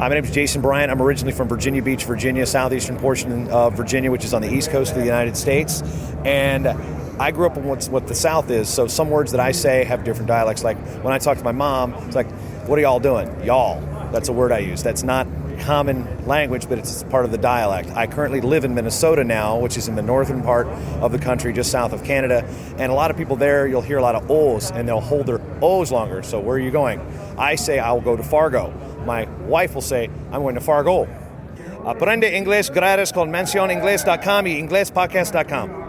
My name is Jason Bryant. I'm originally from Virginia Beach, Virginia, southeastern portion of Virginia, which is on the east coast of the United States. And I grew up in what the South is, so some words that I say have different dialects. Like when I talk to my mom, it's like, what are y'all doing? Y'all. That's a word I use. That's not common language, but it's part of the dialect. I currently live in Minnesota now, which is in the northern part of the country, just south of Canada. And a lot of people there, you'll hear a lot of O's, and they'll hold their O's longer. So where are you going? I say I'll go to Fargo. My wife will say, I'm going to Fargo. Aprende inglés gratis con mencioningles.com y inglespodcast.com.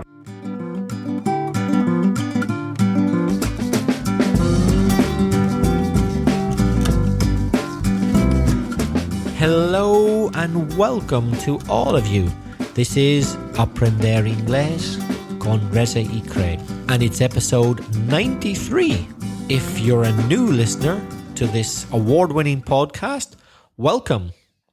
Hello and welcome to all of you. This is Aprender Inglés con Reza y Craig, and it's episode 93. If you're a new listener to this award-winning podcast, welcome.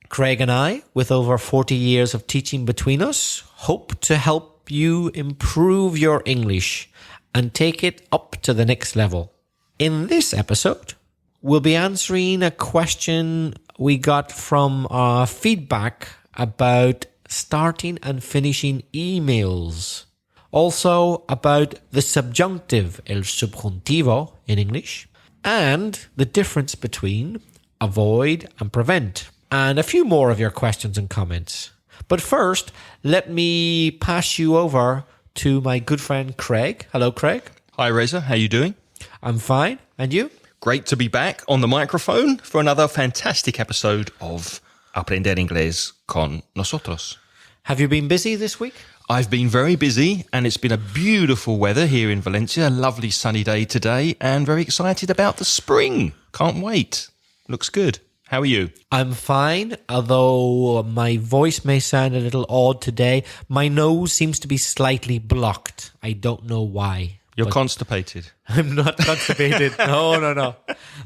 Craig and I, with over 40 years of teaching between us, hope to help you improve your English and take it up to the next level. In this episode, we'll be answering a question we got from our feedback about starting and finishing emails. Also about the subjunctive, el subjuntivo in English, and the difference between avoid and prevent, and a few more of your questions and comments. But first, let me pass you over to my good friend Craig. Hello, Craig. Hi, Reza. How you doing? I'm fine. And you? Great to be back on the microphone for another fantastic episode of Aprender Inglés con nosotros. Have you been busy this week? I've been very busy, and it's been a beautiful weather here in Valencia, a lovely sunny day today, and very excited about the spring. Can't wait. Looks good. How are you? I'm fine, although my voice may sound a little odd today. My nose seems to be slightly blocked. I don't know why. You're constipated. I'm not constipated. No.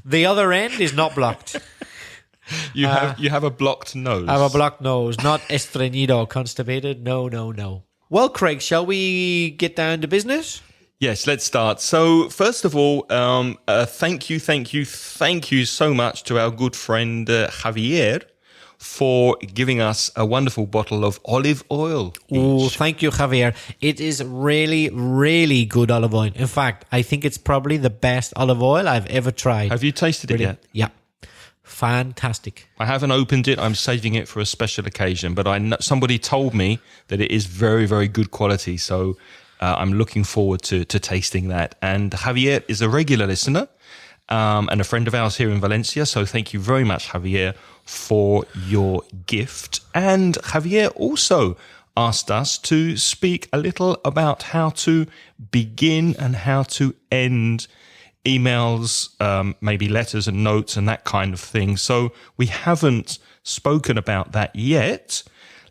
The other end is not blocked. You have a blocked nose. I have a blocked nose, not estreñido, constipated. No. Well, Craig, shall we get down to business? Yes, let's start. So, first of all, thank you so much to our good friend Xavier for giving us a wonderful bottle of olive oil. Oh, thank you, Xavier. It is really, really good olive oil. In fact, I think it's probably the best olive oil I've ever tried. Have you tasted it yet? Yeah. Fantastic. I haven't opened it. I'm saving it for a special occasion, but somebody told me that it is very, very good quality. So I'm looking forward to tasting that. And Javier is a regular listener and a friend of ours here in Valencia. So thank you very much, Javier, for your gift. And Javier also asked us to speak a little about how to begin and how to end emails, maybe letters and notes and that kind of thing. So we haven't spoken about that yet.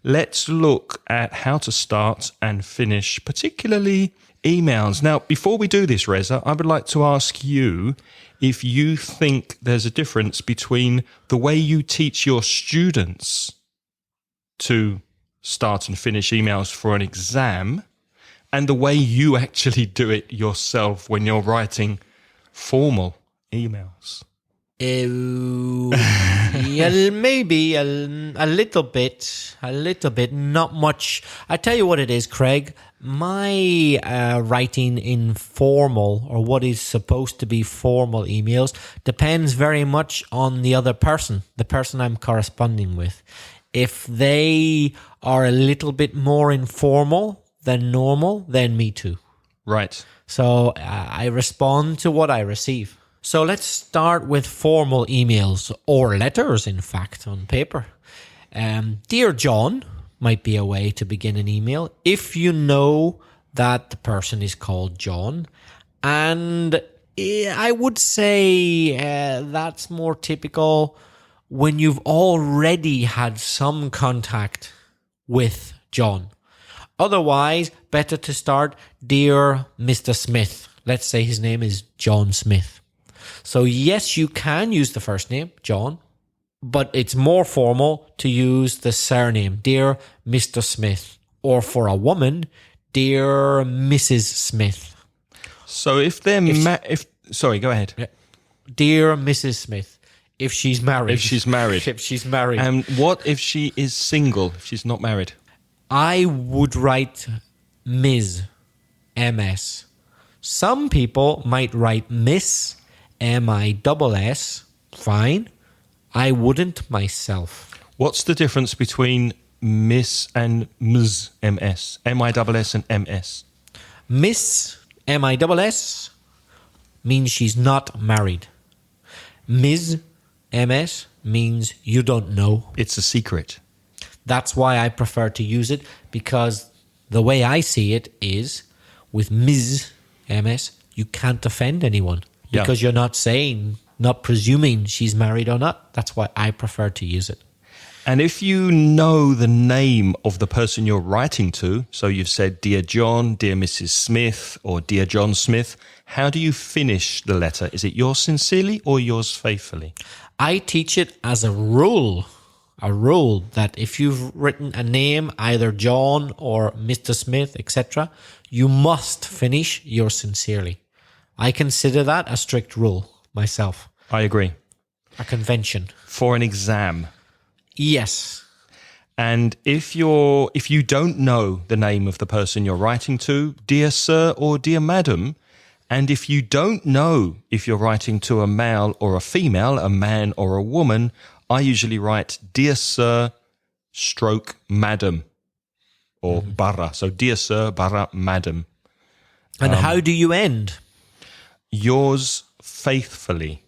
Let's look at how to start and finish, particularly emails. Now, before we do this, Reza, I would like to ask you if you think there's a difference between the way you teach your students to start and finish emails for an exam and the way you actually do it yourself when you're writing formal emails. Maybe a little bit, not much. I tell you what it is, Craig. My writing in formal, or what is supposed to be formal emails, depends very much on the other person, the person I'm corresponding with. If they are a little bit more informal than normal, then me too. Right. So I respond to what I receive. So let's start with formal emails, or letters, in fact, on paper. Dear John might be a way to begin an email if you know that the person is called John. And I would say that's more typical when you've already had some contact with John. Otherwise, better to start, Dear Mr. Smith. Let's say his name is John Smith. So yes, you can use the first name, John, but it's more formal to use the surname, Dear Mr. Smith. Or for a woman, Dear Mrs. Smith. So if they're... Sorry, go ahead. Dear Mrs. Smith. If she's married. If she's married. If she's married. And what if she is single, if she's not married? I would write Ms. MS. Some people might write Miss MISS. Fine. I wouldn't myself. What's the difference between Miss and Ms, MS? MISS and MS? Miss MISS means she's not married. Ms. MS means you don't know. It's a secret. That's why I prefer to use it, because the way I see it is with Ms. MS, you can't offend anyone because you're not saying, not presuming she's married or not. That's why I prefer to use it. And if you know the name of the person you're writing to, so you've said, Dear John, Dear Mrs. Smith, or Dear John Smith, how do you finish the letter? Is it yours sincerely or yours faithfully? I teach it as a rule that if you've written a name, either John or Mr. Smith, etc., you must finish yours sincerely. I consider that a strict rule myself. I agree. A convention. For an exam. Yes. And if you don't know the name of the person you're writing to, Dear Sir or Dear Madam, and if you don't know if you're writing to a male or a female, a man or a woman, I usually write Dear Sir stroke Madam or barra. So Dear Sir barra Madam. And how do you end? Yours faithfully.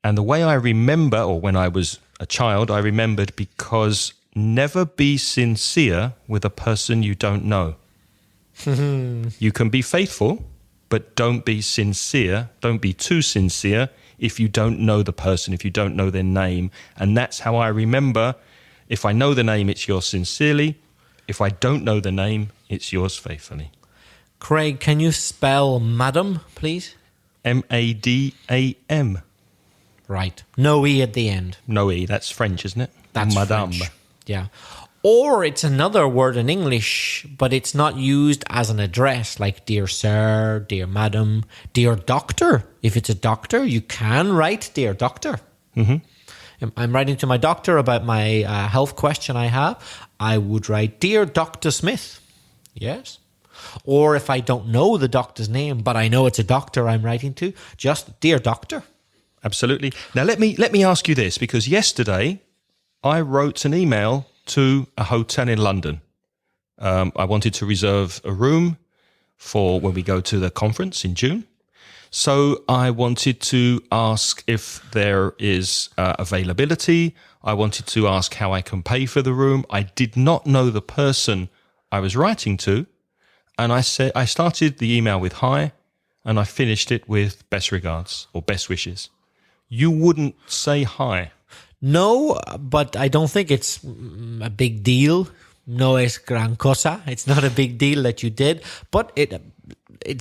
And the way I remember, or when I was a child, I remembered because never be sincere with a person you don't know. You can be faithful, but don't be sincere. Don't be too sincere if you don't know the person, if you don't know their name. And that's how I remember. If I know the name, it's yours sincerely. If I don't know the name, it's yours faithfully. Craig, can you spell madam, please? Madam. Right. No E at the end. No E, that's French, isn't it? That's Madame. French. Yeah. Or it's another word in English, but it's not used as an address, like dear sir, dear madam, dear doctor. If it's a doctor, you can write dear doctor. Mm-hmm. I'm writing to my doctor about my health question I have. I would write Dear Dr. Smith. Yes. Or if I don't know the doctor's name, but I know it's a doctor I'm writing to, just Dear Doctor. Absolutely. Now let me ask you this, because yesterday I wrote an email to a hotel in London. I wanted to reserve a room for when we go to the conference in June. So I wanted to ask if there is availability. I wanted to ask how I can pay for the room. I did not know the person I was writing to. And I started the email with hi, and I finished it with best regards or best wishes. You wouldn't say hi. No, but I don't think it's a big deal. No es gran cosa. It's not a big deal that you did, but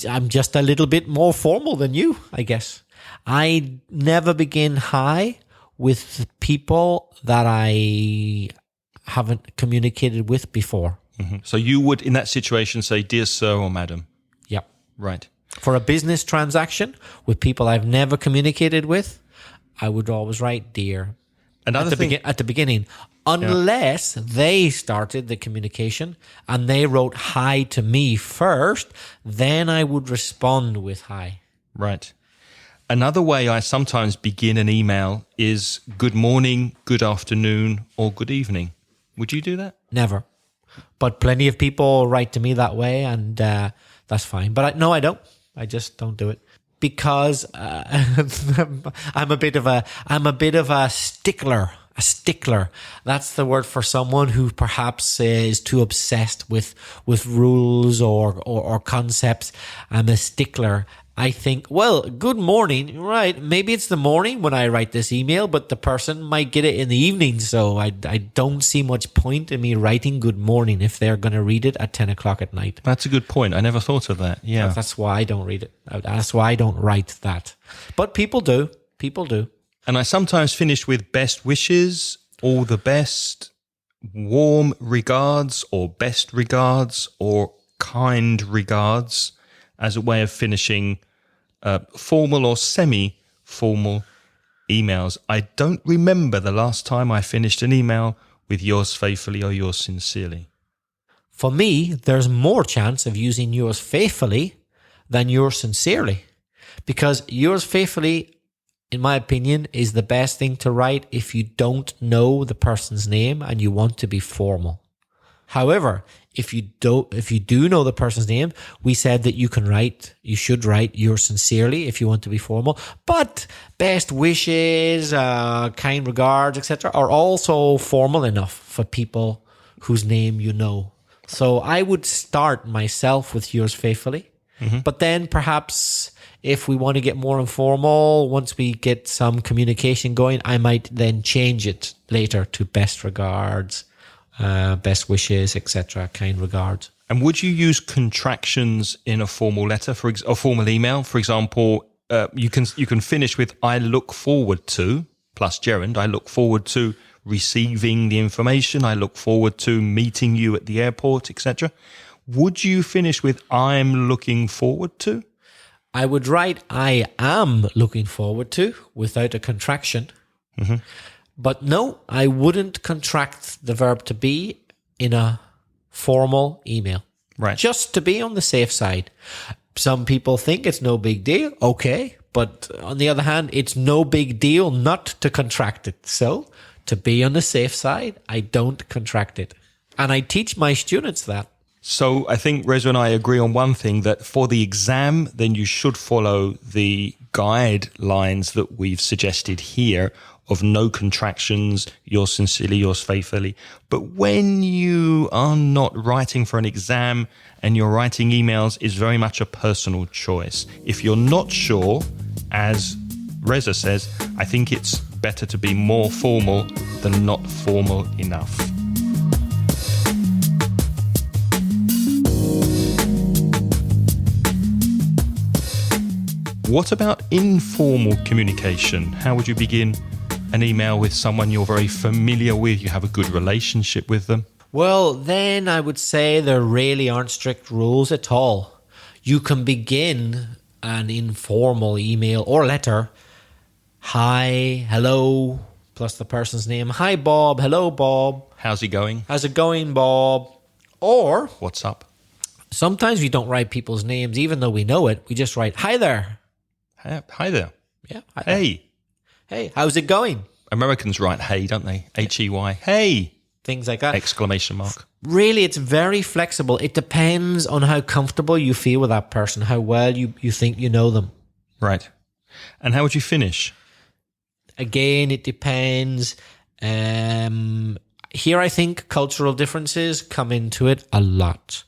I'm just a little bit more formal than you, I guess. I never begin hi with people that I haven't communicated with before. Mm-hmm. So you would, in that situation, say, Dear Sir or Madam? Yep. Right. For a business transaction with people I've never communicated with, I would always write Dear. Another thing at the beginning, unless they started the communication and they wrote hi to me first, then I would respond with hi. Right. Another way I sometimes begin an email is good morning, good afternoon, or good evening. Would you do that? Never. But plenty of people write to me that way, and that's fine. But I don't. I just don't do it. Because I'm a bit of a stickler. A stickler. That's the word for someone who perhaps is too obsessed with rules or concepts. I'm a stickler. I think, well, good morning. Right. Maybe it's the morning when I write this email, but the person might get it in the evening. So I don't see much point in me writing good morning if they're going to read it at 10 o'clock at night. That's a good point. I never thought of that. Yeah. That's why I don't read it. That's why I don't write that. But people do. People do. And I sometimes finish with best wishes, all the best, warm regards, or best regards, or kind regards, as a way of finishing formal or semi-formal emails. I don't remember the last time I finished an email with yours faithfully or yours sincerely. For me, there's more chance of using yours faithfully than yours sincerely. Because yours faithfully, in my opinion, is the best thing to write if you don't know the person's name and you want to be formal. However, if you do know the person's name, we said that you should write yours sincerely if you want to be formal. But best wishes, kind regards, etc., are also formal enough for people whose name you know. So I would start myself with yours faithfully. But then perhaps if we want to get more informal, once we get some communication going, I might then change it later to best regards, best wishes, etc., kind regards. And would you use contractions in a formal letter, a formal email? For example, you can finish with "I look forward to" plus gerund. I look forward to receiving the information. I look forward to meeting you at the airport, etc. Would you finish with "I'm looking forward to"? I would write "I am looking forward to" without a contraction. But no, I wouldn't contract the verb to be in a formal email. Right. Just to be on the safe side. Some people think it's no big deal. Okay. But on the other hand, it's no big deal not to contract it. So to be on the safe side, I don't contract it. And I teach my students that. So I think Reza and I agree on one thing, that for the exam, then you should follow the guidelines that we've suggested here of no contractions, yours sincerely, yours faithfully. But when you are not writing for an exam and you're writing emails, is very much a personal choice. If you're not sure, as Reza says, I think it's better to be more formal than not formal enough. What about informal communication? How would you begin an email with someone you're very familiar with, you have a good relationship with them? Well, then I would say there really aren't strict rules at all. You can begin an informal email or letter. Hi, hello, plus the person's name. Hi, Bob. Hello, Bob. How's it going? How's it going, Bob? Or What's up? sometimes we don't write people's names, even though we know it. We just write, hi there. Hi there. Yeah. Hi there. Hey. Hey, how's it going? Americans write hey, don't they? H-E-Y. Hey. Things like that. Exclamation mark. Really, it's very flexible. It depends on how comfortable you feel with that person, how well you think you know them. Right. And how would you finish? Again, it depends. Here, I think cultural differences come into it a lot.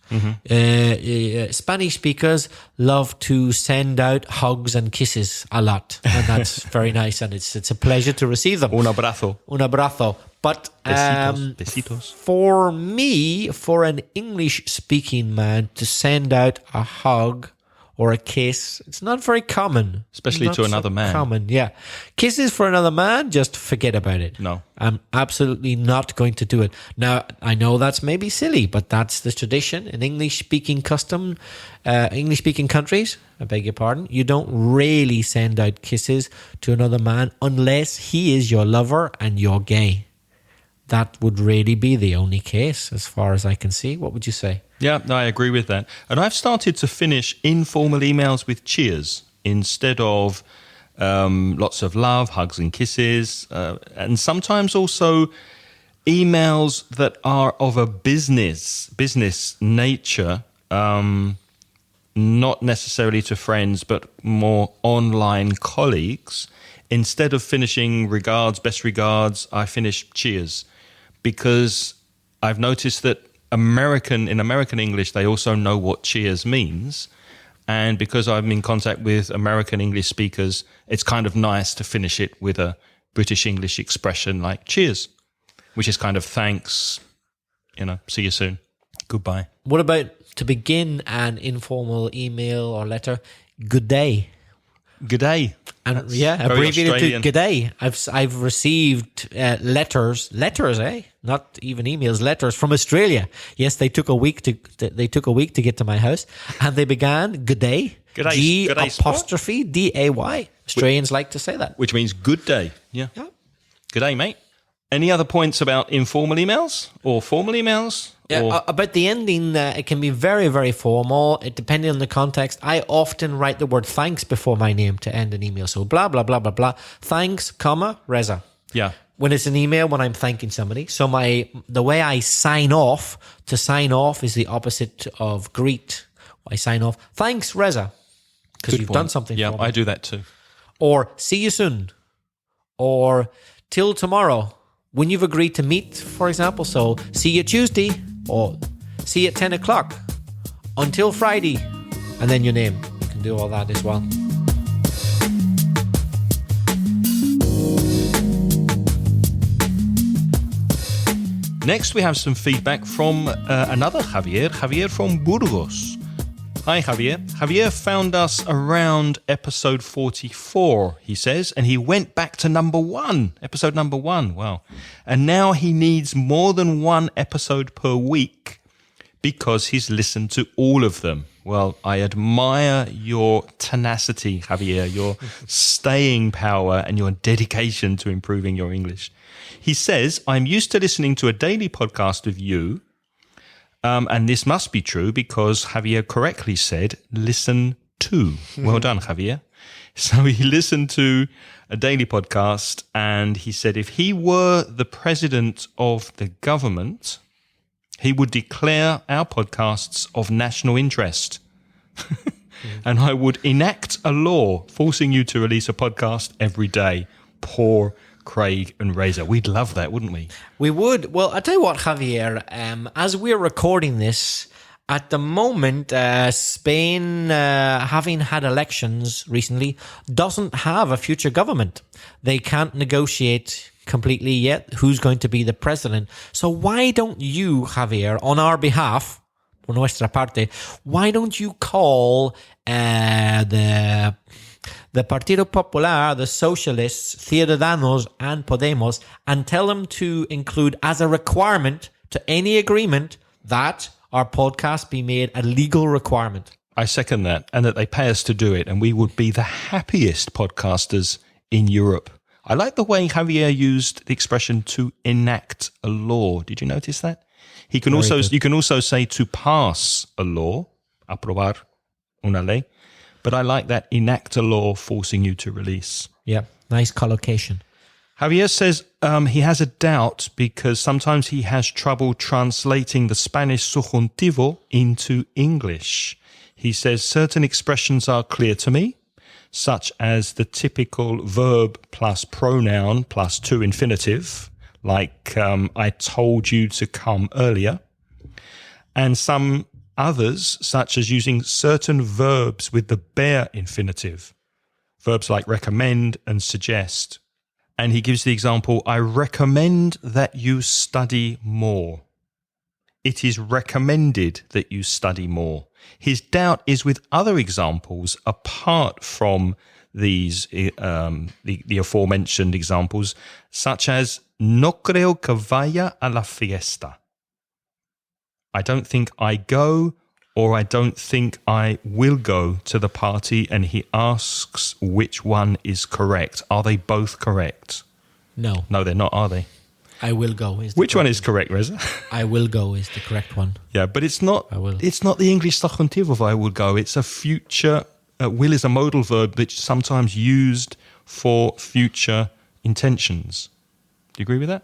Spanish speakers love to send out hugs and kisses a lot, and that's very nice, and it's a pleasure to receive them. Un abrazo. Un abrazo. But Besitos. for me, for an English-speaking man to send out a hug or a kiss, it's not very common. Especially Not to another man. Common, yeah. Kisses for another man, just forget about it. No. I'm absolutely not going to do it. Now, I know that's maybe silly, but that's the tradition in English-speaking English-speaking countries, I beg your pardon. You don't really send out kisses to another man unless he is your lover and you're gay. That would really be the only case as far as I can see. What would you say? Yeah, no, I agree with that. And I've started to finish informal emails with cheers instead of lots of love, hugs and kisses. And sometimes also emails that are of a business nature, not necessarily to friends, but more online colleagues. Instead of finishing regards, best regards, I finish cheers. Because I've noticed that in American English, they also know what cheers means. And because I'm in contact with American English speakers, it's kind of nice to finish it with a British English expression like cheers, which is kind of thanks, see you soon, goodbye. What about to begin an informal email or letter? Good day. G'day. And That's yeah, very abbreviated Australian. to G'day. I've received letters, not even emails, letters from Australia. Yes, they took a week to get to my house, and they began G'day. G'day, G'day G Day. Australians like to say that. Which means good day. Yeah. Yeah. G'day, mate. Any other points about informal emails or formal emails? Yeah, Or- about the ending, it can be very, very formal. It depending on the context. I often write the word thanks before my name to end an email. So blah blah blah blah blah. Thanks, comma Reza. yeah. When it's an email, when I'm thanking somebody. So the way I sign off, to sign off is the opposite of greet. I sign off. Thanks, Reza, because Good you've point. done something. Yeah, for me. I do that too. Or see you soon. Or till tomorrow. When you've agreed to meet, for example, so see you Tuesday or see you at 10 o'clock until Friday, and then your name. You can do all that as well. Next, we have some feedback from another Xavier from Burgos. Hi, Xavier. Javier found us around episode 44, he says, and he went back to episode number one. Wow. And now he needs more than one episode per week because he's listened to all of them. Well, I admire your tenacity, Javier, your staying power and your dedication to improving your English. He says, I'm used to listening to a daily podcast of you, and this must be true because Javier correctly said, listen to. Well done, Javier. So he listened to a daily podcast and he said if he were the president of the government, he would declare our podcasts of national interest. And I would enact a law forcing you to release a podcast every day. Poor Craig and Reza. We'd love that, wouldn't we? We would. Well, I'll tell you what, Javier, as we're recording this, at the moment, Spain, having had elections recently, doesn't have a future government. They can't negotiate completely yet who's going to be the president. So why don't you, Javier, on our behalf, por nuestra parte, why don't you call the Partido Popular, the Socialists, Ciudadanos, and Podemos, and tell them to include as a requirement to any agreement that our podcast be made a legal requirement. I second that, and that they pay us to do it, and we would be the happiest podcasters in Europe. I like the way Javier used the expression to enact a law. Did you notice that? You can also say to pass a law, aprobar una ley. But I like that enact a law forcing you to release. Yeah, nice collocation. Javier says he has a doubt because sometimes he has trouble translating the Spanish Subjuntivo into English. He says certain expressions are clear to me, such as the typical verb plus pronoun plus to infinitive, like I told you to come earlier, and some others, such as using certain verbs with the bare infinitive, verbs like recommend and suggest. And he gives the example, I recommend that you study more. It is recommended that you study more. His doubt is with other examples apart from these, the aforementioned examples, such as no creo que vaya a la fiesta. I don't think I go, or I don't think I will go to the party, and he asks which one is correct. Are they both correct? No. No, they're not, are they? I will go. Which one is correct, Reza? I will go is the correct one. Yeah, but it's not. I will. It's not the English subjunctive of I will go. It's a future. Will is a modal verb that's sometimes used for future intentions. Do you agree with that?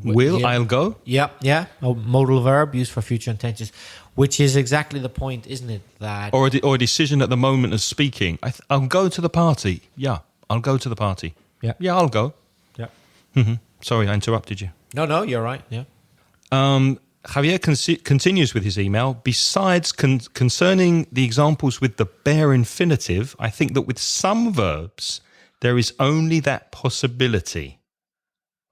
Will, yeah. I'll go? Yeah. A modal verb used for future intentions, which is exactly the point, isn't it? That Or a decision at the moment of speaking. I'll go to the party. Yeah, I'll go to the party. Yeah. Yeah, I'll go. Yeah. Mm-hmm. Sorry, I interrupted you. No, you're right. Yeah. Javier continues with his email. Besides concerning the examples with the bare infinitive, I think that with some verbs, there is only that possibility.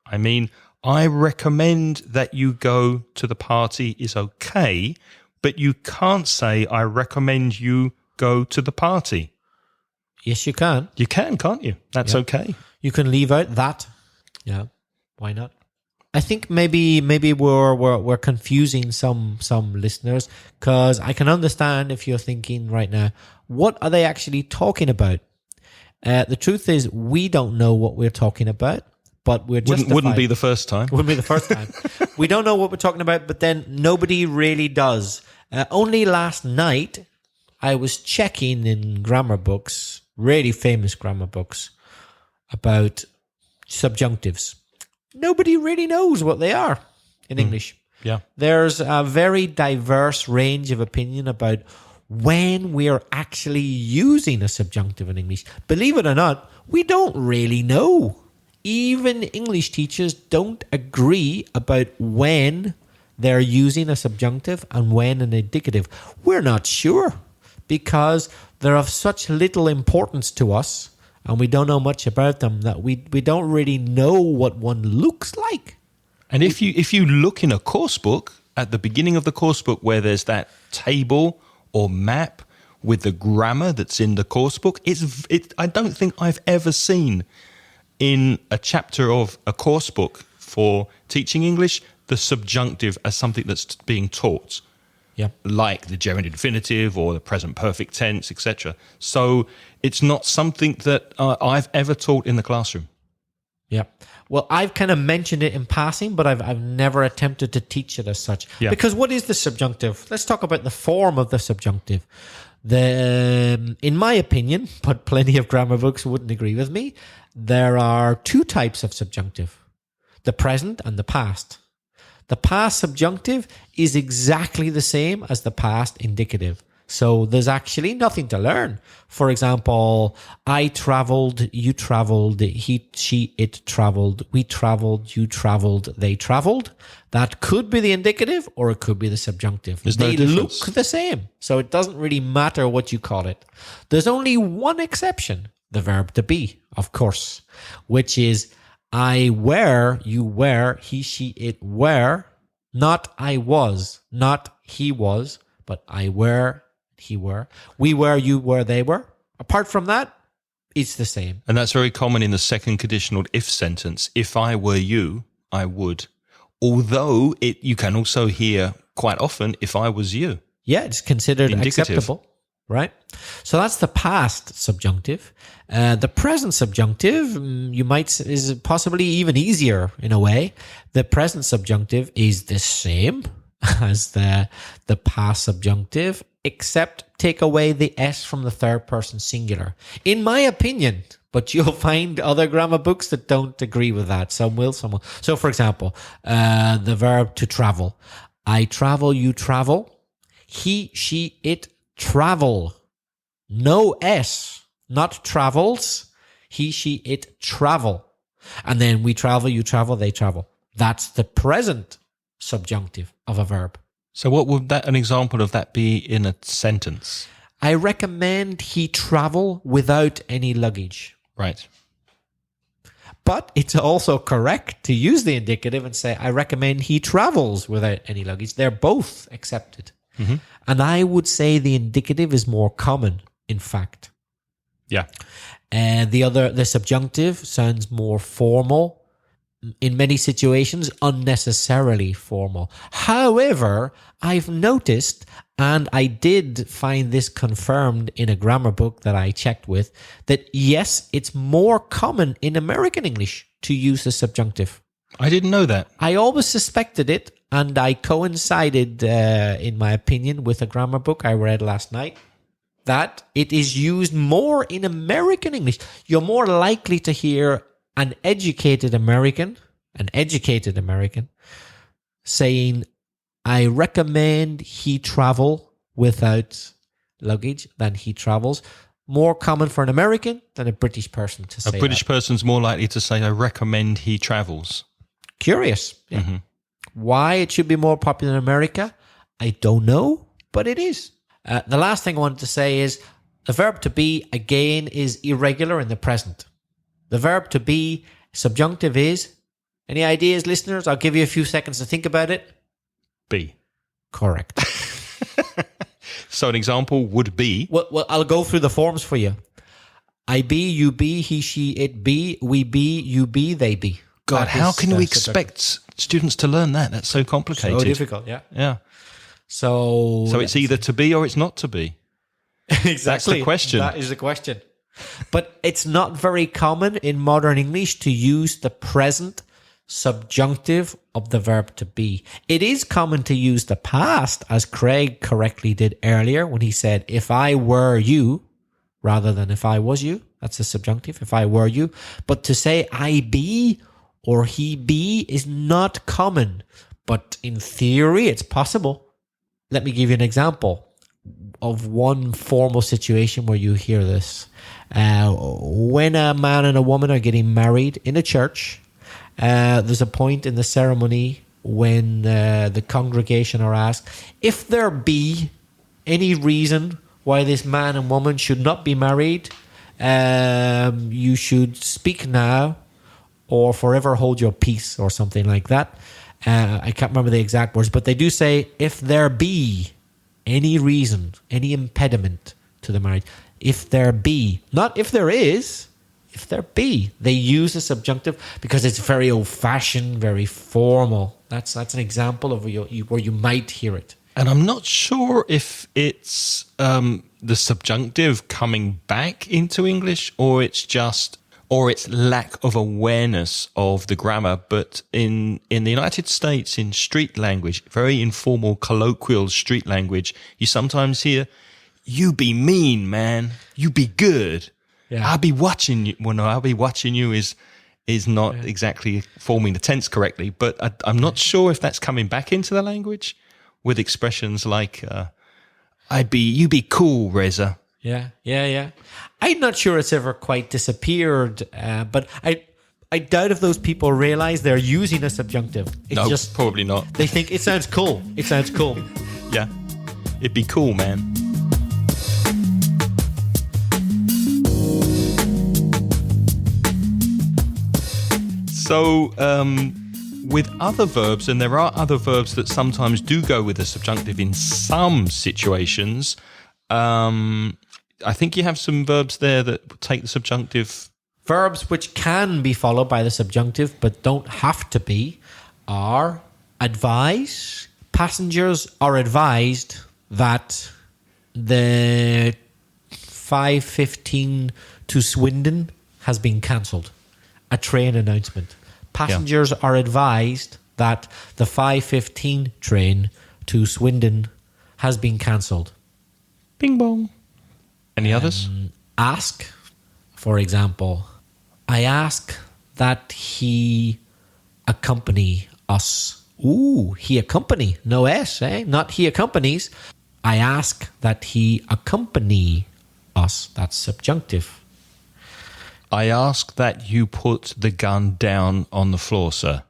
I mean, I recommend that you go to the party is okay, but you can't say I recommend you go to the party. Yes, you can. You can, can't you? That's okay. You can leave out that. Yeah, why not? I think maybe we're confusing some listeners, because I can understand if you're thinking right now, what are they actually talking about? The truth is, we don't know what we're talking about, but we're justified. Wouldn't be the first time. Wouldn't be the first time. We don't know what we're talking about, but then nobody really does. Only last night, I was checking in grammar books, really famous grammar books, about subjunctives. Nobody really knows what they are in English. Yeah. There's a very diverse range of opinion about when we are actually using a subjunctive in English. Believe it or not, we don't really know. Even English teachers don't agree about when they're using a subjunctive and when an indicative. We're not sure, because they're of such little importance to us, and we don't know much about them, that we don't really know what one looks like. And if you look in a course book, at the beginning of the course book where there's that table or map with the grammar that's in the course book, I don't think I've ever seen in a chapter of a course book for teaching English the subjunctive as something that's being taught. Yeah. Like the gerund infinitive or the present perfect tense, etc. So it's not something that I've ever taught in the classroom. Yeah. Well, I've kind of mentioned it in passing, but I've never attempted to teach it as such. Yeah. Because what is the subjunctive? Let's talk about the form of the subjunctive. In my opinion, but plenty of grammar books wouldn't agree with me, there are two types of subjunctive: the present and the past. The past subjunctive is exactly the same as the past indicative. So there's actually nothing to learn. For example, I traveled, you traveled, he, she, it traveled, we traveled, you traveled, they traveled. That could be the indicative or it could be the subjunctive. They look the same. So it doesn't really matter what you call it. There's only one exception, the verb to be, of course, which is I were, you were, he, she, it were, not I was, not he was, but I were, he were, we were, you were, they were. Apart from that, it's the same. And that's very common in the second conditional if sentence. If I were you, I would. Although you can also hear quite often, if I was you. Yeah, it's considered indicative. Acceptable, right? So that's the past subjunctive. The present subjunctive, you might, is possibly even easier in a way. The present subjunctive is the same as the past subjunctive, except take away the S from the third person singular. In my opinion, but you'll find other grammar books that don't agree with that. Some will, some will. So for example, the verb to travel. I travel, you travel. He, she, it travel. No S, not travels. He, she, it travel. And then we travel, you travel, they travel. That's the present subjunctive of a verb. So what would an example of that be in a sentence? I recommend he travel without any luggage. Right. But it's also correct to use the indicative and say, I recommend he travels without any luggage. They're both accepted. Mm-hmm. And I would say the indicative is more common, in fact. Yeah. And the subjunctive sounds more formal. In many situations, unnecessarily formal. However, I've noticed, and I did find this confirmed in a grammar book that I checked with, that yes, it's more common in American English to use the subjunctive. I didn't know that. I always suspected it, and I coincided, in my opinion, with a grammar book I read last night, that it is used more in American English. You're more likely to hear an educated American saying, I recommend he travel without luggage than he travels. More common for an American than a British person to say A British that. person's more likely to say, I recommend he travels. Curious. Yeah. Mm-hmm. Why it should be more popular in America, I don't know, but it is. The last thing I wanted to say is the verb to be, again, is irregular in the present. The verb to be subjunctive is, any ideas, listeners? I'll give you a few seconds to think about it. Be. Correct. So an example would be... Well, I'll go through the forms for you. I be, you be, he, she, it be, we be, you be, they be. God, That how is, can we subjective. expect students to learn that? That's so complicated. So difficult, yeah. Yeah. So it's either to be or it's not to be. exactly. That's the question. That is the question. But it's not very common in modern English to use the present subjunctive of the verb to be. It is common to use the past, as Craig correctly did earlier when he said, if I were you, rather than if I was you. That's the subjunctive, if I were you. But to say I be or he be is not common. But in theory, it's possible. Let me give you an example of one formal situation where you hear this. When a man and a woman are getting married in a church, there's a point in the ceremony when the congregation are asked, if there be any reason why this man and woman should not be married, you should speak now or forever hold your peace or something like that. I can't remember the exact words, but they do say, if there be any reason, any impediment to the marriage, if there be, not if there is, if there be. They use the subjunctive because it's very old-fashioned, very formal. That's an example of where you might hear it. And I'm not sure if it's the subjunctive coming back into English or it's lack of awareness of the grammar. But in the United States, in street language, very informal, colloquial street language, you sometimes hear, you be mean, man. You be good. Yeah. I'll be watching you. Well, no, I'll be watching you is not exactly forming the tense correctly. But I'm not sure if that's coming back into the language with expressions like, you be cool, Reza. Yeah. I'm not sure it's ever quite disappeared, but I doubt if those people realize they're using a subjunctive. It's probably not. They think it sounds cool. Yeah. It'd be cool, man. So, with other verbs, and there are other verbs that sometimes do go with a subjunctive in some situations, I think you have some verbs there that take the subjunctive. Verbs which can be followed by the subjunctive but don't have to be are advise. Passengers are advised that the 5:15 to Swindon has been cancelled. A train announcement. Passengers are advised that the 5:15 train to Swindon has been cancelled. Bing bong. Any others? Ask, for example, I ask that he accompany us. Ooh, he accompany. No S, eh? Not he accompanies. I ask that he accompany us. That's subjunctive. I ask that you put the gun down on the floor, sir.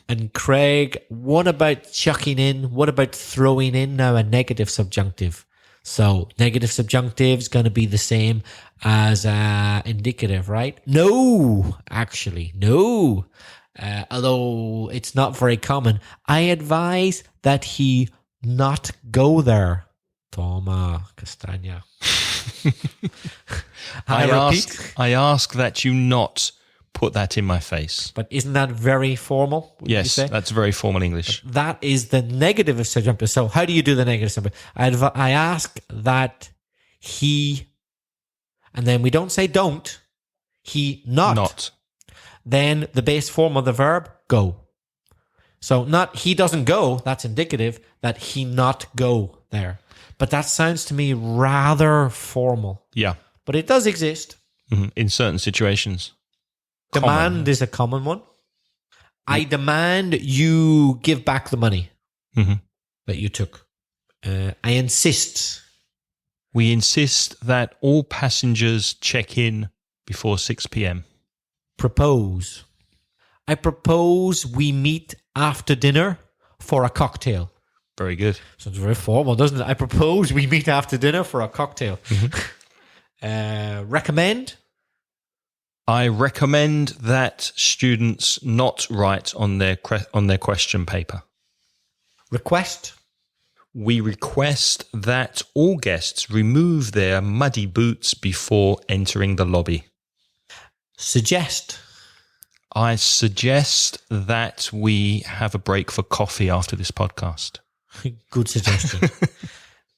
And Craig, what about chucking in? What about throwing in now a negative subjunctive? So negative subjunctive is going to be the same as indicative, right? No, actually, no. Although it's not very common. I advise that he not go there. Toma, castaña. I ask that you not put that in my face. But isn't that very formal? Yes, that's very formal English. But that is the negative of subjunctive. So how do you do the negative subjunctive? I ask that he, and then we don't say don't, he not. Then the base form of the verb, go. So not he doesn't go, that's indicative, that he not go there. But that sounds to me rather formal. Yeah. But it does exist. Mm-hmm. In certain situations. Demand is a common one. I demand you give back the money that you took. I insist. We insist that all passengers check in before 6 p.m. Propose. I propose we meet after dinner for a cocktail. Very good. Sounds very formal, doesn't it? I propose we meet after dinner for a cocktail. Recommend. I recommend that students not write on their question paper. Request. We request that all guests remove their muddy boots before entering the lobby. Suggest. I suggest that we have a break for coffee after this podcast. Good suggestion.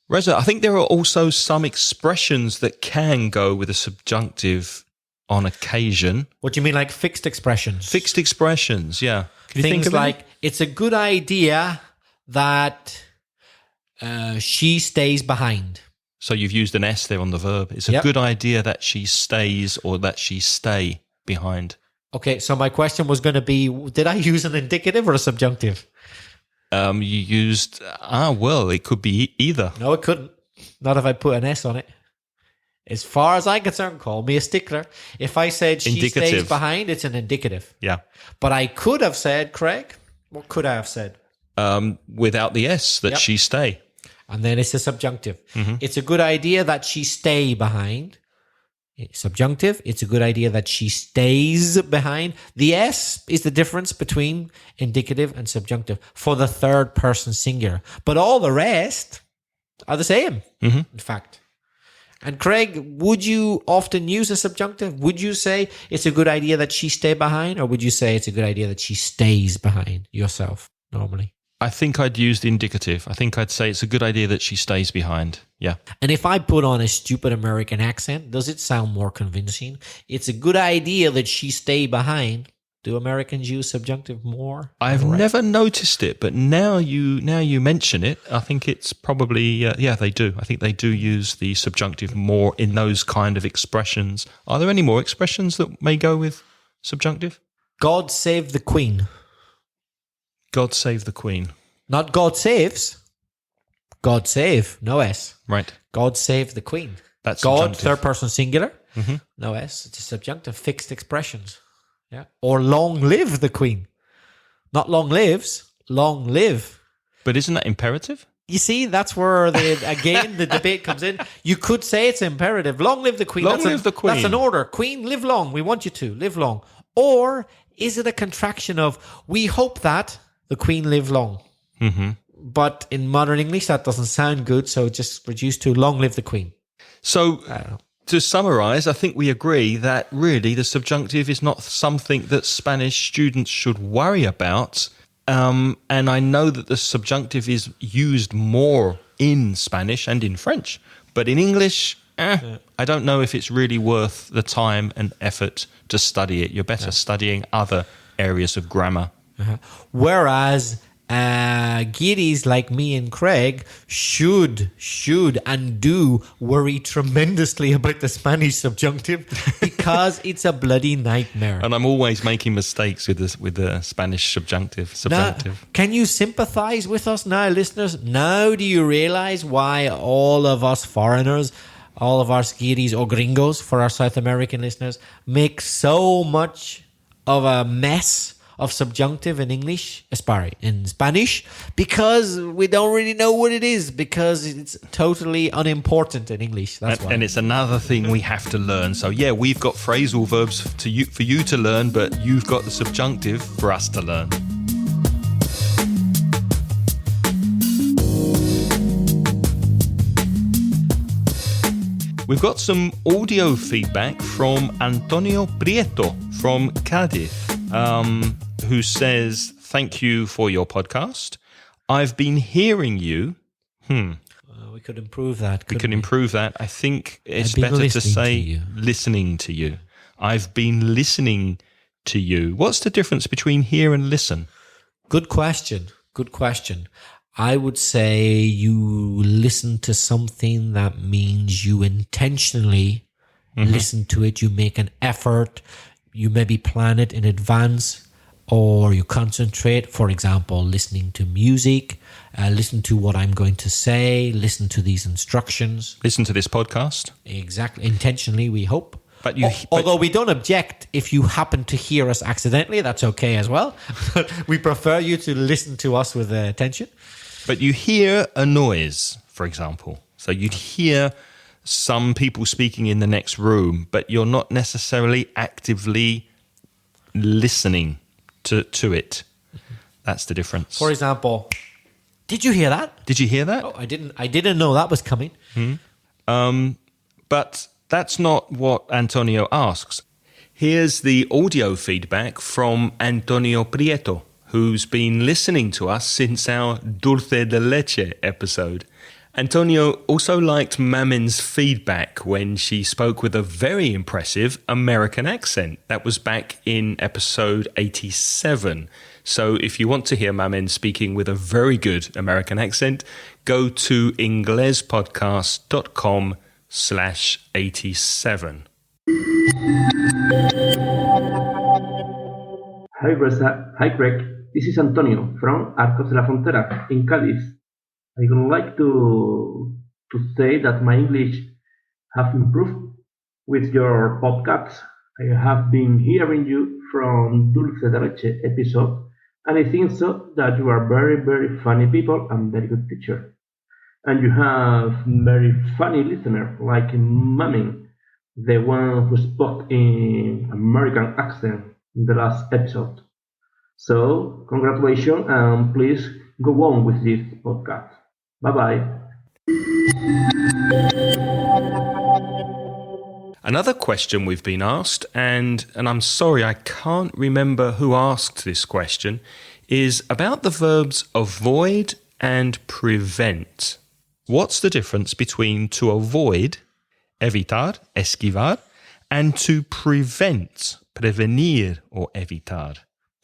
Reza, I think there are also some expressions that can go with a subjunctive on occasion. What do you mean, like fixed expressions? Fixed expressions, yeah. Can you Things think of like, any? it's a good idea that she stays behind. So you've used an S there on the verb. It's a Yep. good idea that she stays or that she stay behind. Okay, so my question was going to be, did I use an indicative or a subjunctive? You used, well, it could be either. No, it couldn't. Not if I put an S on it. As far as I'm concerned, call me a stickler. If I said she stays Indicative. behind, it's an indicative. Yeah. But I could have said, Craig, what could I have said? Without the S, that Yep. she stay. And then it's a subjunctive. It's a good idea that she stay behind. Subjunctive, it's a good idea that she stays behind. The S is the difference between indicative and subjunctive for the third person singular. But all the rest are the same, in fact. And Craig, would you often use a subjunctive? Would you say it's a good idea that she stay behind? Or would you say it's a good idea that she stays behind yourself normally? I think I'd use the indicative. I think I'd say it's a good idea that she stays behind. Yeah. And if I put on a stupid American accent, does it sound more convincing? It's a good idea that she stay behind. Do Americans use subjunctive more? I've Right. never noticed it, but now you mention it, I think it's probably, they do. I think they do use the subjunctive more in those kind of expressions. Are there any more expressions that may go with subjunctive? God save the Queen. God save the Queen. Not God saves. God save. No S. Right. God save the Queen. That's God, subjunctive. third person singular. No S. It's a subjunctive, fixed expressions. Yeah. Or long live the Queen. Not long lives, long live. But isn't that imperative? You see, that's where the debate comes in. You could say it's imperative. Long live the Queen. Long live the Queen. That's an order. Queen, live long. We want you to live long. Or is it a contraction of we hope that the Queen live long? But in modern English, that doesn't sound good. So just reduce to long live the Queen. So I don't know. to summarize, I think we agree that really the subjunctive is not something that Spanish students should worry about. And I know that the subjunctive is used more in Spanish and in French, but in English, I don't know if it's really worth the time and effort to study it. You're better studying other areas of grammar. Whereas giddies like me and Craig should and do worry tremendously about the Spanish subjunctive because it's a bloody nightmare. And I'm always making mistakes with the Spanish subjunctive. Now, can you sympathize with us now, listeners? Now do you realize why all of us foreigners, all of our giddies or gringos for our South American listeners, make so much of a mess of subjunctive in English, in Spanish, because we don't really know what it is, because it's totally unimportant in English. That's why. And it's another thing we have to learn. So yeah, we've got phrasal verbs for you to learn, but you've got the subjunctive for us to learn. We've got some audio feedback from Antonio Prieto from Cádiz, who says, "Thank you for your podcast. I've been hearing you." We could improve that. We can improve that. I think it's I've been better to listening say to you. listening to you. I've been listening to you. What's the difference between hear and listen? Good question. Good question. I would say you listen to something that means you intentionally listen to it. You make an effort. You maybe plan it in advance, or you concentrate. For example, listening to music, listen to what I'm going to say, listen to these instructions. Listen to this podcast. Exactly. Intentionally, we hope. But you, Although we don't object if you happen to hear us accidentally, that's okay as well. We prefer you to listen to us with attention. but you hear a noise, for example. So you'd hear some people speaking in the next room, but you're not necessarily actively listening to it. That's the difference. For example, Did you hear that? Did you hear that? Oh, I didn't know that was coming. But that's not what Antonio asks. Here's the audio feedback from Antonio Prieto, who's been listening to us since our Dulce de Leche episode. Antonio also liked Mammon's feedback when she spoke with a very impressive American accent. That was back in episode 87. So if you want to hear Mammon speaking with a very good American accent, go to inglespodcast.com/87. Hi Reza, hi Greg, this is Antonio from Arcos de la Frontera in Cádiz. I would like to say that my English have improved with your podcast. I have been hearing you from Dulce de Leche episode, and I think so that you are very, very funny people and very good teacher. And you have very funny listener like Mammon, the one who spoke in American accent in the last episode. So, congratulations and please go on with this podcast. Bye-bye. Another question we've been asked, and I'm sorry I can't remember who asked this question, is about the verbs avoid and prevent. What's the difference between to avoid, evitar, esquivar, and to prevent, prevenir or evitar?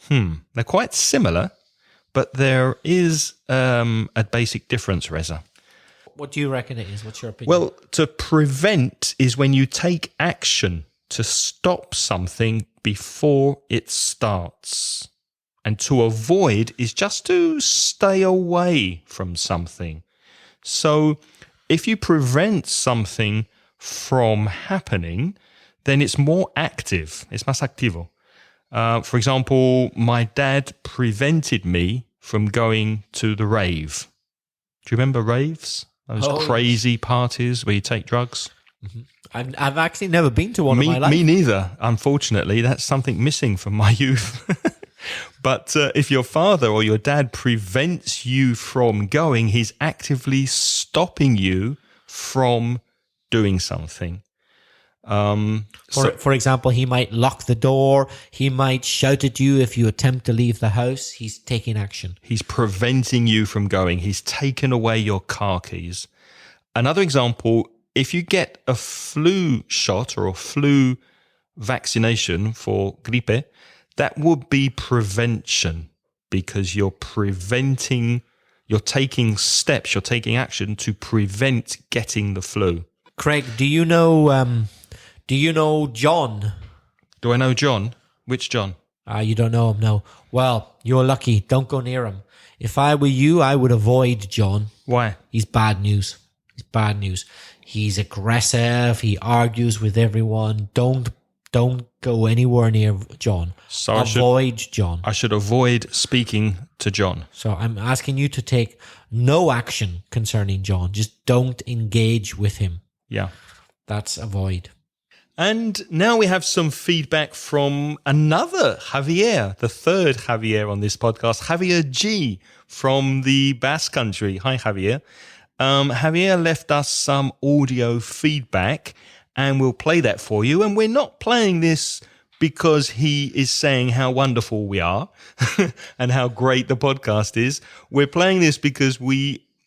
They're quite similar, but there is a basic difference, Reza. What do you reckon it is? What's your opinion? Well, to prevent is when you take action to stop something before it starts. And to avoid is just to stay away from something. So if you prevent something from happening, then it's more active. It's más activo. For example, my dad prevented me from going to the rave. Do you remember raves? Those crazy parties where you take drugs? Mm-hmm. I've actually never been to one in my life. Me neither, unfortunately. That's something missing from my youth. But if your father or your dad prevents you from going, he's actively stopping you from doing something. For example, he might lock the door. He might shout at you if you attempt to leave the house. He's taking action. He's preventing you from going. He's taken away your car keys. Another example, if you get a flu shot or a flu vaccination for gripe, that would be prevention because you're taking steps, you're taking action to prevent getting the flu. Craig, do you know John? Do I know John? Which John? You don't know him, no. Well, you're lucky. Don't go near him. If I were you, I would avoid John. Why? He's bad news. He's aggressive. He argues with everyone. Don't go anywhere near John. So avoid John. I should avoid speaking to John. So I'm asking you to take no action concerning John. Just don't engage with him. Yeah. That's avoid. And now we have some feedback from another Xavier, the third Xavier on this podcast, Xavier G from the Basque Country. Hi, Xavier. Xavier left us some audio feedback and we'll play that for you. And we're not playing this because he is saying how wonderful we are and how great the podcast is. We're playing this because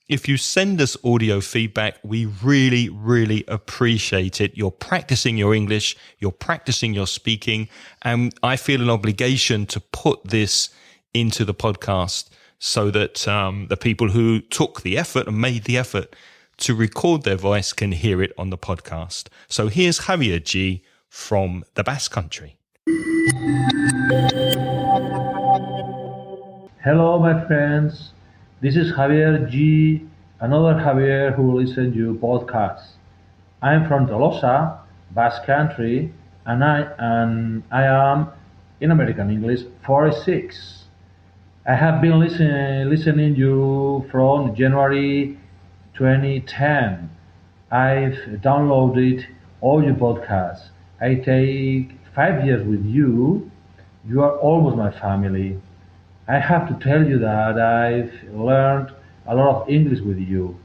if you send us audio feedback, we really, really appreciate it. You're practicing your English, you're practicing your speaking, and I feel an obligation to put this into the podcast so that the people who took the effort and made the effort to record their voice can hear it on the podcast. So here's Xavier G from the Basque Country. Hello, my friends. This is Xavier G, another Javier who listens to podcasts. I'm from Tolosa, Basque Country, and I am in American English 46. I have been listening you from January 2010. I've downloaded all your podcasts. I take 5 years with you. You are almost my family. I have to tell you that I've learned a lot of English with you.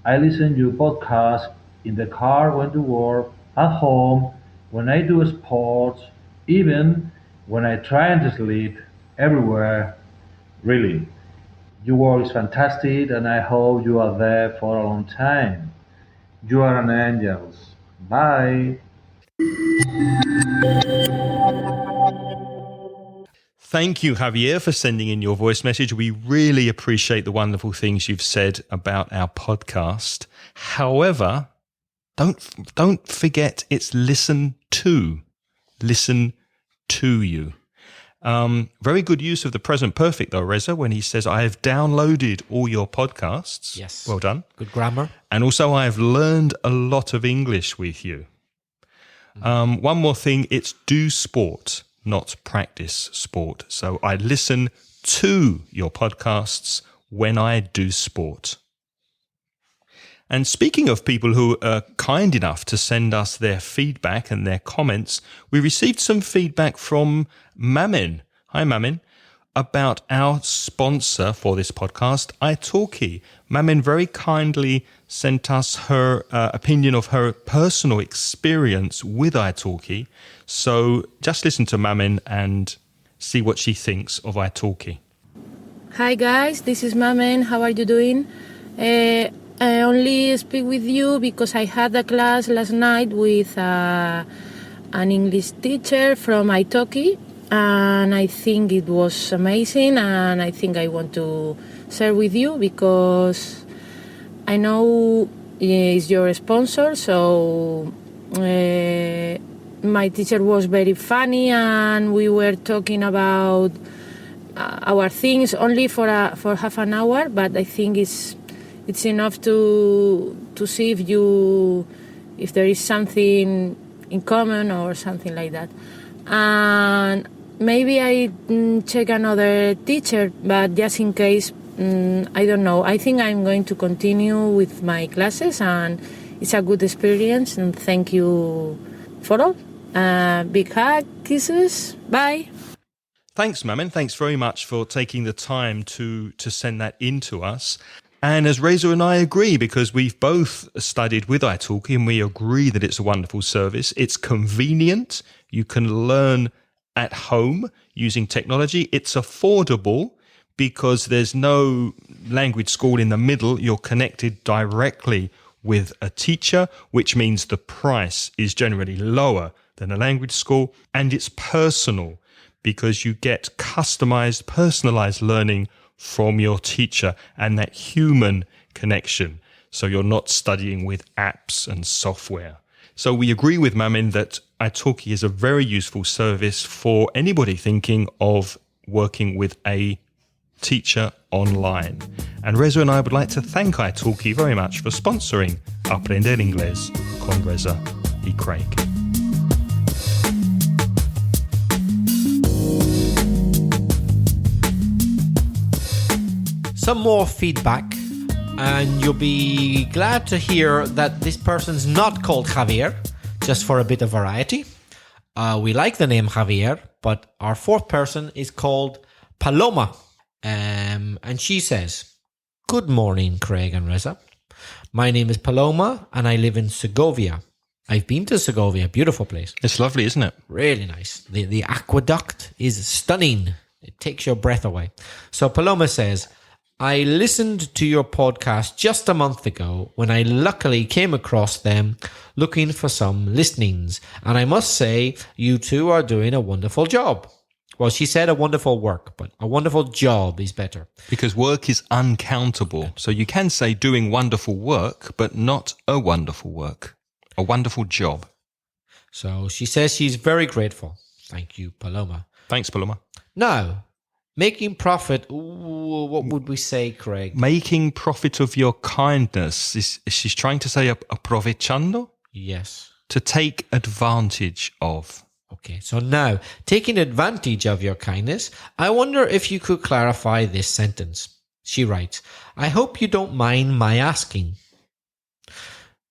I listen to podcasts in the car when to work, at home, when I do sports, even when I try to sleep, everywhere. Really. Your work is fantastic and I hope you are there for a long time. You are an angel. Bye. Thank you, Javier, for sending in your voice message. We really appreciate the wonderful things you've said about our podcast. However, don't forget it's listen to you. Very good use of the present perfect, though, Reza, when he says, I have downloaded all your podcasts. Yes. Well done. Good grammar. And also, I have learned a lot of English with you. One more thing, it's do sport, not practice sport. So I listen to your podcasts when I do sport. And speaking of people who are kind enough to send us their feedback and their comments, we received some feedback from Mammon. Hi, Mammon. About our sponsor for this podcast, italki. Mammon very kindly sent us her opinion of her personal experience with italki. So just listen to Mammon and see what she thinks of italki. Hi guys, this is Mammon. How are you doing? I only speak with you because I had a class last night with an English teacher from Italki, and I think it was amazing, and I think I want to share with you because I know it's your sponsor, so my teacher was very funny and we were talking about our things only for half an hour, but I think it's enough to see if there is something in common or something like that. And maybe I check another teacher, but just in case, I don't know. I think I'm going to continue with my classes, and it's a good experience. And thank you for all. Big hug, kisses, bye. Thanks, Mammon. Thanks very much for taking the time to send that in to us. And as Reza and I agree, because we've both studied with italki and we agree that it's a wonderful service. It's convenient. You can learn at home using technology. It's affordable because there's no language school in the middle. You're connected directly with a teacher, which means the price is generally lower than a language school. And it's personal because you get customized, personalized learning from your teacher and that human connection. So you're not studying with apps and software. So we agree with Mammon that italki is a very useful service for anybody thinking of working with a teacher online. And Reza and I would like to thank italki very much for sponsoring Aprender Inglés con Reza y Craig. Some more feedback, and you'll be glad to hear that this person's not called Javier, just for a bit of variety. We like the name Javier, but our fourth person is called Paloma. And she says, Good morning, Craig and Reza. My name is Paloma, and I live in Segovia. I've been to Segovia, beautiful place. It's lovely, isn't it? Really nice. The aqueduct is stunning. It takes your breath away. So Paloma says, I listened to your podcast just a month ago when I luckily came across them looking for some listenings. And I must say, you two are doing a wonderful job. Well, she said a wonderful work, but a wonderful job is better. Because work is uncountable. So you can say doing wonderful work, but not a wonderful work. A wonderful job. So she says she's very grateful. Thank you, Paloma. Thanks, Paloma. Now, making profit, what would we say, Craig? Making profit of your kindness. She's trying to say aprovechando? Yes. To take advantage of. Okay, so now, taking advantage of your kindness, I wonder if you could clarify this sentence. She writes, I hope you don't mind my asking.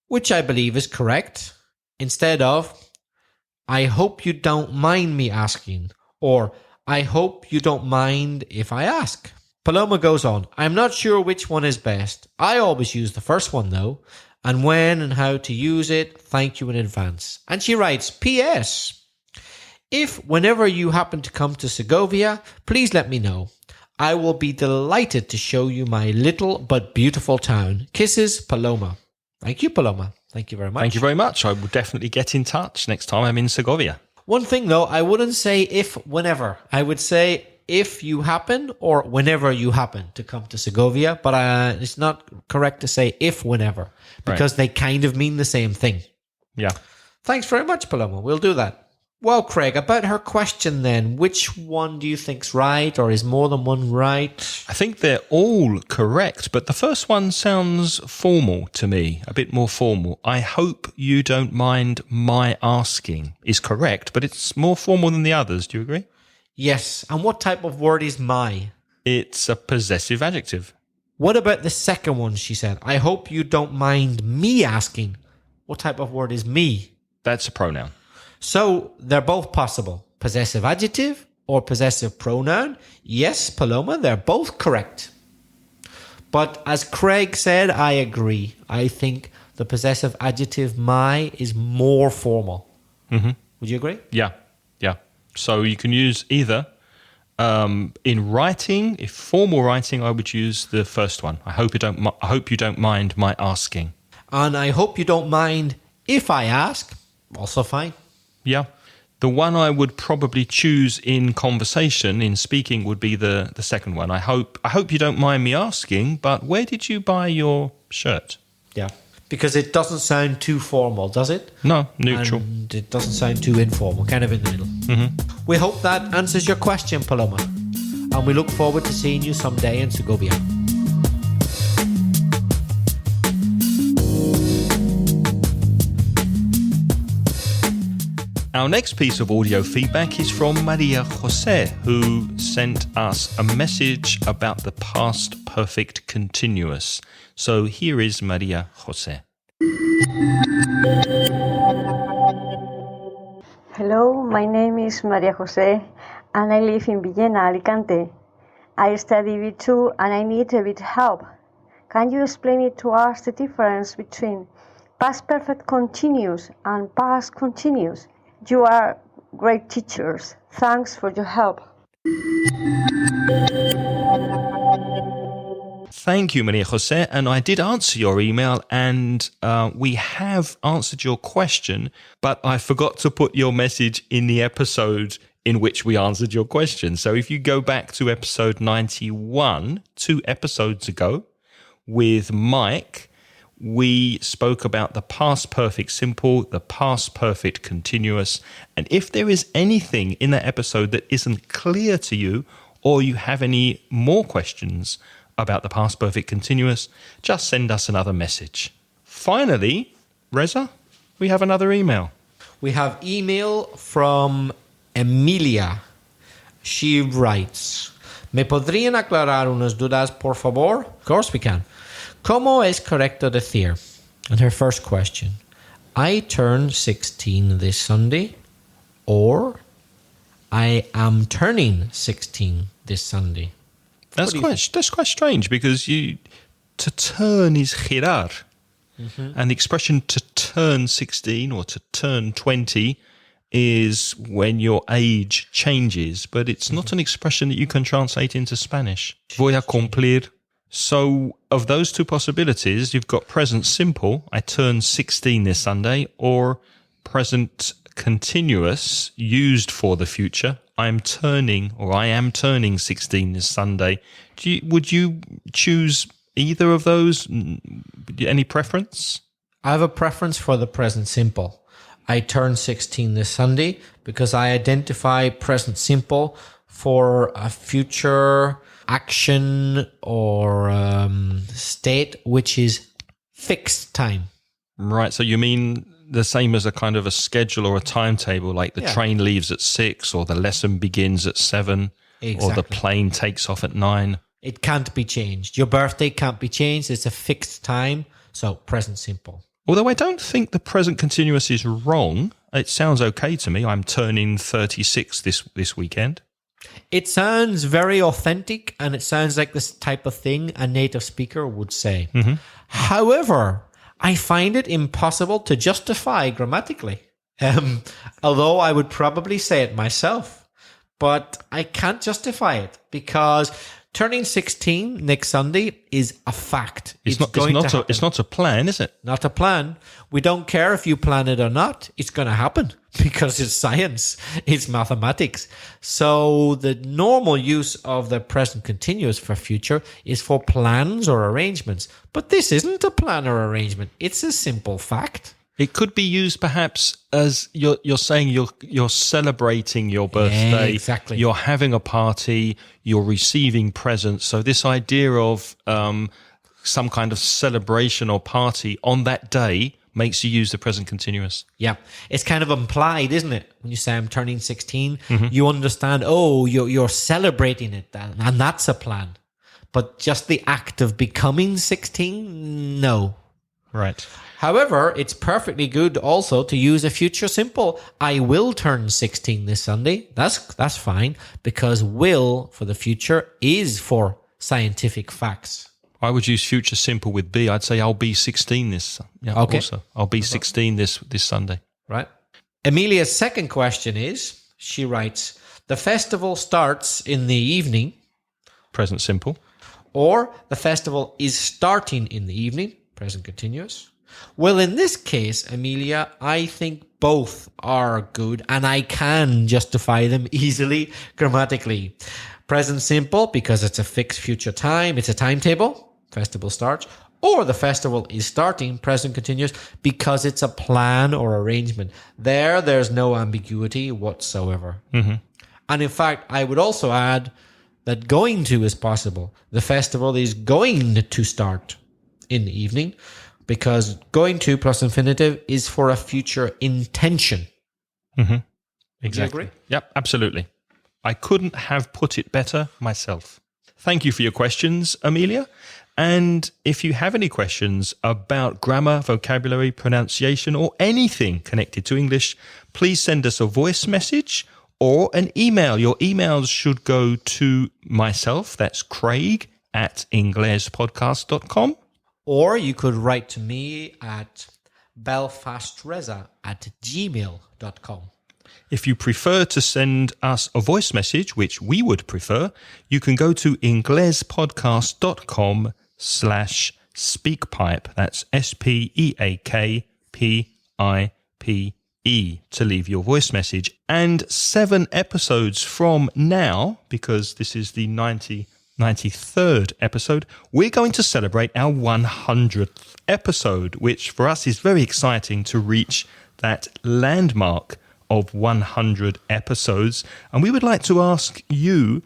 Which I believe is correct. Instead of, I hope you don't mind me asking, or I hope you don't mind if I ask. Paloma goes on, I'm not sure which one is best. I always use the first one though, and when and how to use it, thank you in advance. And she writes, P.S. If whenever you happen to come to Segovia, please let me know. I will be delighted to show you my little but beautiful town. Kisses, Paloma. Thank you, Paloma. Thank you very much. Thank you very much. I will definitely get in touch next time I'm in Segovia. One thing though, I wouldn't say if whenever. I would say if you happen or whenever you happen to come to Segovia, but it's not correct to say if whenever because they kind of mean the same thing. Yeah. Thanks very much, Paloma. We'll do that. Well, Craig, about her question then, which one do you think's right, or is more than one right? I think they're all correct, but the first one sounds formal to me, a bit more formal. I hope you don't mind my asking is correct, but it's more formal than the others. Do you agree? Yes. And what type of word is my? It's a possessive adjective. What about the second one, she said? I hope you don't mind me asking. What type of word is me? That's a pronoun. So they're both possible. Possessive adjective or possessive pronoun. Yes, Paloma, they're both correct. But as Craig said, I agree. I think the possessive adjective my is more formal. Mm-hmm. Would you agree? Yeah. So you can use either. In writing, if formal writing, I would use the first one. I hope you don't mind my asking. And I hope you don't mind if I ask. Also fine. Yeah. The one I would probably choose in conversation, in speaking, would be the second one. I hope you don't mind me asking, but where did you buy your shirt? Yeah. Because it doesn't sound too formal, does it? No, neutral. And it doesn't sound too informal, kind of in the middle. Mm-hmm. We hope that answers your question, Paloma. And we look forward to seeing you someday in Segovia. Our next piece of audio feedback is from Maria Jose, who sent us a message about the past perfect continuous. So here is Maria Jose. Hello, my name is Maria Jose and I live in Villena, Alicante. I study B2 and I need a bit help. Can you explain it to us the difference between past perfect continuous and past continuous? You are great teachers. Thanks for your help. Thank you, Maria Jose. And I did answer your email and we have answered your question, but I forgot to put your message in the episode in which we answered your question. So if you go back to episode 91, 2 episodes ago, with Mike, we spoke about the past perfect simple, the past perfect continuous. And if there is anything in that episode that isn't clear to you, or you have any more questions about the past perfect continuous, just send us another message. Finally, Reza, we have another email. We have email from Emilia. She writes, ¿Me podrían aclarar unas dudas, por favor? Of course we can. ¿Cómo es correcto decir? And her first question, I turn 16 this Sunday, or I am turning 16 this Sunday. That's quite strange because to turn is girar. Mm-hmm. And the expression to turn 16 or to turn 20 is when your age changes, but it's not an expression that you can translate into Spanish. Voy a cumplir. So of those two possibilities, you've got present simple, I turn 16 this Sunday, or present continuous, used for the future, I am turning 16 this Sunday. Would you choose either of those? Any preference? I have a preference for the present simple. I turn 16 this Sunday because I identify present simple for a future action or state which is fixed time. Right, so you mean the same as a kind of a schedule or a timetable, like the train leaves at 6 or the lesson begins at 7 or the plane takes off at 9. It can't be changed. Your birthday can't be changed. It's a fixed time, so present simple. Although I don't think the present continuous is wrong. It sounds okay to me. I'm turning 36 this weekend. It sounds very authentic, and it sounds like this type of thing a native speaker would say. However, I find it impossible to justify grammatically. Although I would probably say it myself, but I can't justify it because turning 16 next Sunday is a fact. It's not a plan, is it? Not a plan. We don't care if you plan it or not. It's going to happen because it's science. It's mathematics. So the normal use of the present continuous for future is for plans or arrangements. But this isn't a plan or arrangement. It's a simple fact. It could be used perhaps as you're saying you're celebrating your birthday. Yeah, exactly. You're having a party. You're receiving presents. So this idea of some kind of celebration or party on that day makes you use the present continuous. Yeah. It's kind of implied, isn't it? When you say I'm turning 16, you understand, you're celebrating it, and that's a plan. But just the act of becoming 16, no. Right. However, it's perfectly good also to use a future simple. I will turn 16 this Sunday. That's fine, because will for the future is for scientific facts. I would use future simple with be. I'd say I'll be 16 this. Yeah, okay. Also, I'll be 16 this Sunday. Right. Emilia's second question is, she writes, the festival starts in the evening. Present simple. Or the festival is starting in the evening. Present continuous. Well, in this case, Emilia, I think both are good and I can justify them easily grammatically. Present simple, because it's a fixed future time, it's a timetable, festival starts. Or the festival is starting, present continuous, because it's a plan or arrangement. There's no ambiguity whatsoever. And in fact, I would also add that going to is possible. The festival is going to start in the evening, because going to plus infinitive is for a future intention. Exactly. Do you agree? Yep, absolutely. I couldn't have put it better myself. Thank you for your questions, Amelia. And if you have any questions about grammar, vocabulary, pronunciation, or anything connected to English, please send us a voice message or an email. Your emails should go to myself, that's Craig, at inglespodcast.com. Or you could write to me at belfastreza@gmail.com. If you prefer to send us a voice message, which we would prefer, you can go to inglespodcast.com/speakpipe. That's SPEAKPIPE to leave your voice message. And 7 episodes from now, because this is the 93rd episode, we're going to celebrate our 100th episode, which for us is very exciting to reach that landmark of 100 episodes. And we would like to ask you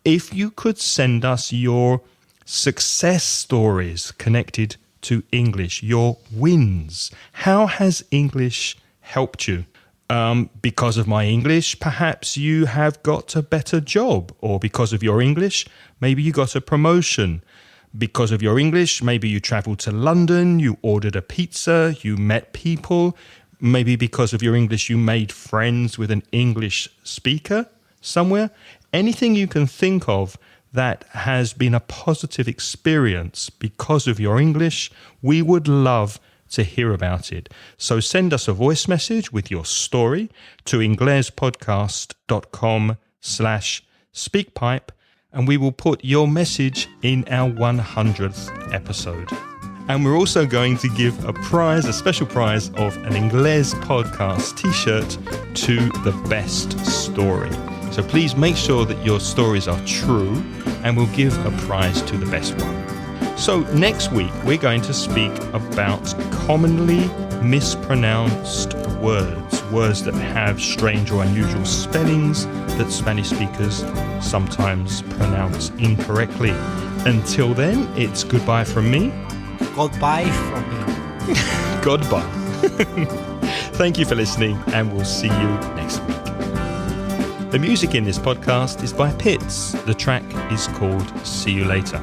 if you could send us your success stories connected to English, your wins. How has English helped you? Because of my English, perhaps you have got a better job, or because of your English, maybe you got a promotion. Because of your English, maybe you traveled to London, you ordered a pizza, you met people. Maybe because of your English, you made friends with an English speaker somewhere. Anything you can think of that has been a positive experience because of your English, we would love to hear about it. So send us a voice message with your story to inglespodcast.com/speakpipe, and we will put your message in our 100th episode. And we're also going to give a prize, a special prize of an Inglés Podcast t-shirt to the best story. So please make sure that your stories are true, and we'll give a prize to the best one. So next week, we're going to speak about commonly mispronounced words that have strange or unusual spellings that Spanish speakers sometimes pronounce incorrectly. Until then, it's goodbye from me. Goodbye from me. Goodbye. Thank you for listening, and we'll see you next week. The music in this podcast is by Pitts. The track is called See You Later.